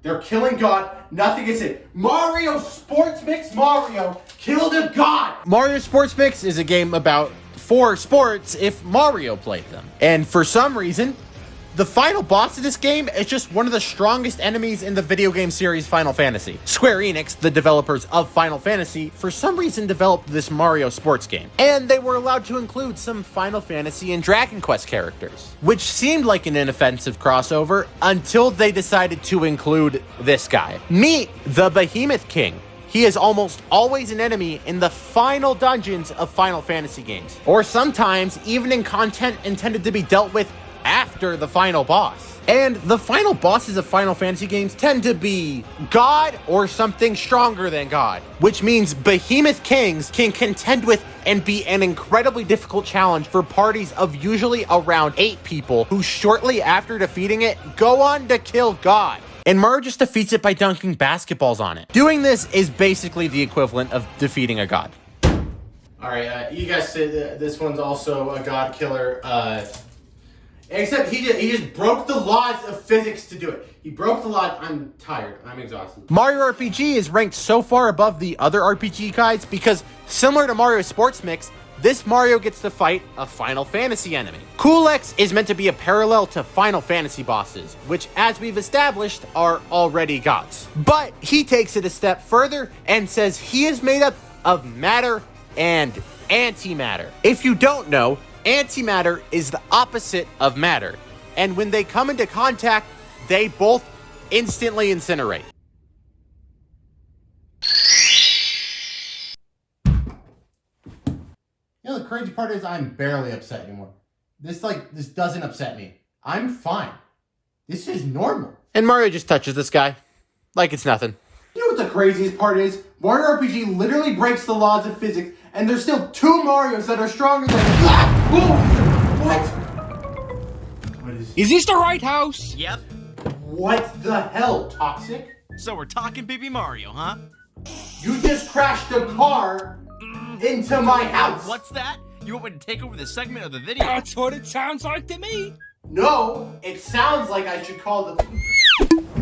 They're killing God. Nothing is it. Mario Sports Mix Mario killed a god. Mario Sports Mix is a game about 4 sports if Mario played them. And for some reason, the final boss of this game is just one of the strongest enemies in the video game series Final Fantasy. Square Enix, the developers of Final Fantasy, for some reason developed this Mario sports game. And they were allowed to include some Final Fantasy and Dragon Quest characters, which seemed like an inoffensive crossover until they decided to include this guy. Meet the Behemoth King. He is almost always an enemy in the final dungeons of Final Fantasy games, or sometimes even in content intended to be dealt with after the final boss. And the final bosses of Final Fantasy games tend to be God or something stronger than God, which means Behemoth Kings can contend with and be an incredibly difficult challenge for parties of usually around 8 people who shortly after defeating it go on to kill God. And Mario just defeats it by dunking basketballs on it. Doing this is basically the equivalent of defeating a god. Alright, you guys said that this one's also a god killer. Except he just broke the laws of physics to do it. He broke the laws. I'm tired. I'm exhausted. Mario RPG is ranked so far above the other RPG guides because, similar to Mario Sports Mix, this Mario gets to fight a Final Fantasy enemy. Cool X is meant to be a parallel to Final Fantasy bosses, which, as we've established, are already gods. But he takes it a step further and says he is made up of matter and antimatter. If you don't know, antimatter is the opposite of matter, and when they come into contact, they both instantly incinerate. You know, the crazy part is I'm barely upset anymore. This doesn't upset me. I'm fine. This is normal. And Mario just touches this guy like it's nothing. You know what the craziest part is? Mario RPG literally breaks the laws of physics, and there's still 2 Marios that are stronger than... What? What Is this the right house? Yep. What the hell, Toxic? So we're talking Baby Mario, huh? You just crashed a car into my house. What's that? You want me to take over this segment of the video? That's what it sounds like to me. No, it sounds like I should call the...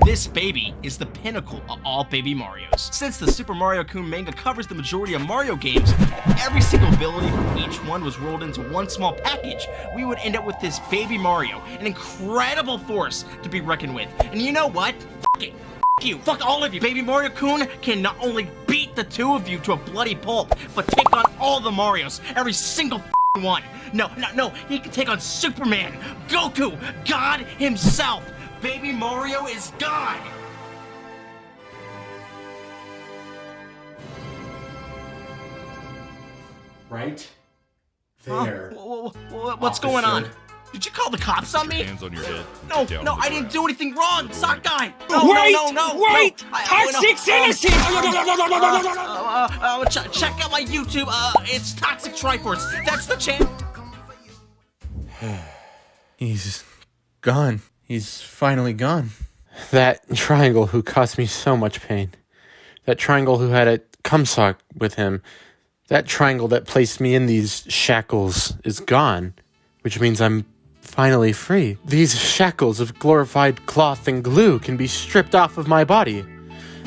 This baby is the pinnacle of all Baby Marios. Since the Super Mario Kun manga covers the majority of Mario games, if every single ability from each one was rolled into one small package, we would end up with this Baby Mario, an incredible force to be reckoned with. And you know what? Fuck it. You. Fuck all of you. Baby Mario Kun can not only beat the two of you to a bloody pulp, but take on all the Marios, every single one. No, he can take on Superman, Goku, God himself. Baby Mario is God. Right there. What's going on? Did you call the cops on me? Hands on your head. No, I didn't do anything wrong, sock guy. Wait! Toxic's innocent! Check out my YouTube. It's Toxic Triforce. That's the channel. He's gone. He's finally gone. That triangle who caused me so much pain. That triangle who had a cum sock with him. That triangle that placed me in these shackles is gone. Which means I'm finally free. These shackles of glorified cloth and glue can be stripped off of my body.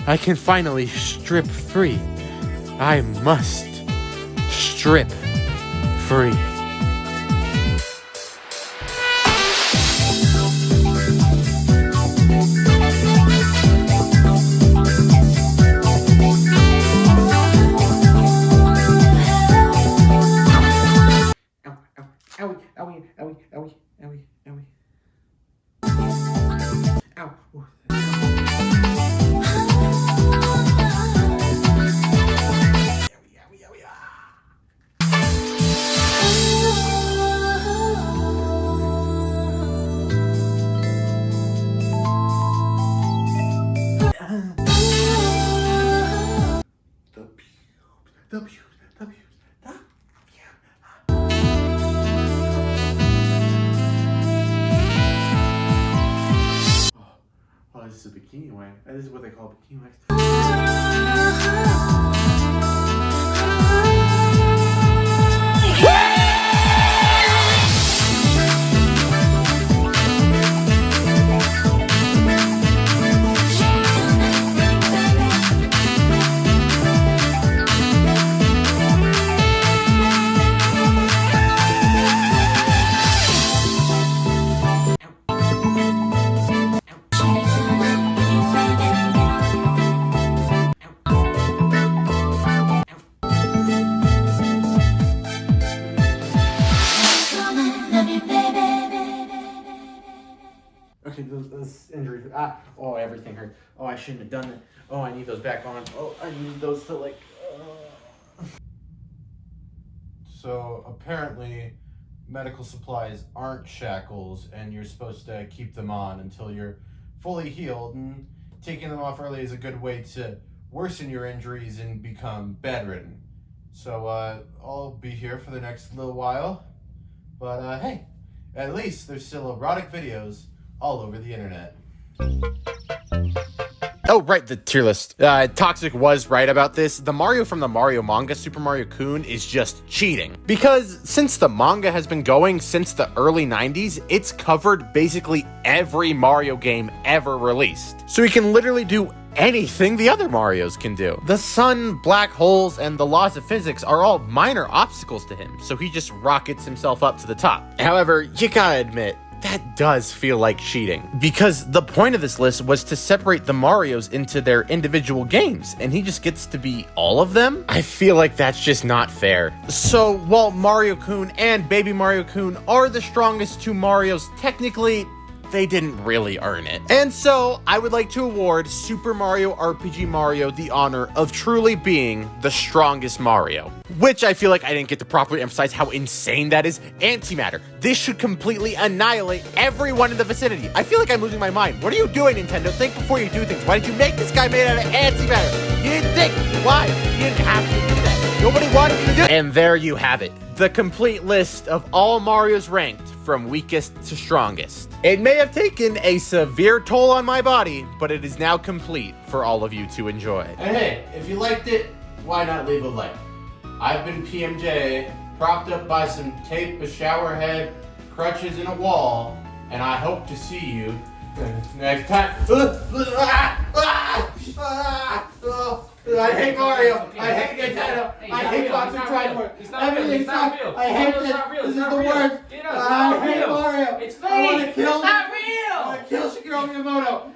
I can finally strip free. I must strip free. Oh, this is a bikini wax. This is what they call bikini wax. Okay, those injuries. Oh, everything hurts. Oh, I shouldn't have done it. Oh, I need those back on. Oh, I need those to like. So apparently, medical supplies aren't shackles, and you're supposed to keep them on until you're fully healed. And taking them off early is a good way to worsen your injuries and become bedridden. So I'll be here for the next little while. But hey, at least there's still erotic videos all over the internet. Oh, right, the tier list. Toxic was right about this. The Mario from the Mario manga, Super Mario Kun, is just cheating. Because since the manga has been going since the early 90s, it's covered basically every Mario game ever released. So he can literally do anything the other Marios can do. The sun, black holes, and the laws of physics are all minor obstacles to him, so he just rockets himself up to the top. However, you gotta admit, that does feel like cheating. Because the point of this list was to separate the Marios into their individual games, and he just gets to be all of them? I feel like that's just not fair. So, while Mario Kun and Baby Mario Kun are the strongest two Marios, technically, they didn't really earn it. And so, I would like to award Super Mario RPG Mario the honor of truly being the strongest Mario. Which I feel like I didn't get to properly emphasize how insane that is. Antimatter. This should completely annihilate everyone in the vicinity. I feel like I'm losing my mind. What are you doing, Nintendo? Think before you do things. Why did you make this guy made out of antimatter? You didn't think. Why? You didn't have to do that. Nobody wanted you to do it. And there you have it. The complete list of all Marios ranked from weakest to strongest. It may have taken a severe toll on my body, but it is now complete for all of you to enjoy. And hey, if you liked it, why not leave a like? I've been PMJ, propped up by some tape, a shower head, crutches, and a wall, and I hope to see you Next time. I hate Mario. I hate Nintendo. I hate Fox and Triforce. Everything sucks. I hate this. This is the worst. I hate Mario. It's I want fake. to kill. It's not real. I want to kill Shigeru Miyamoto.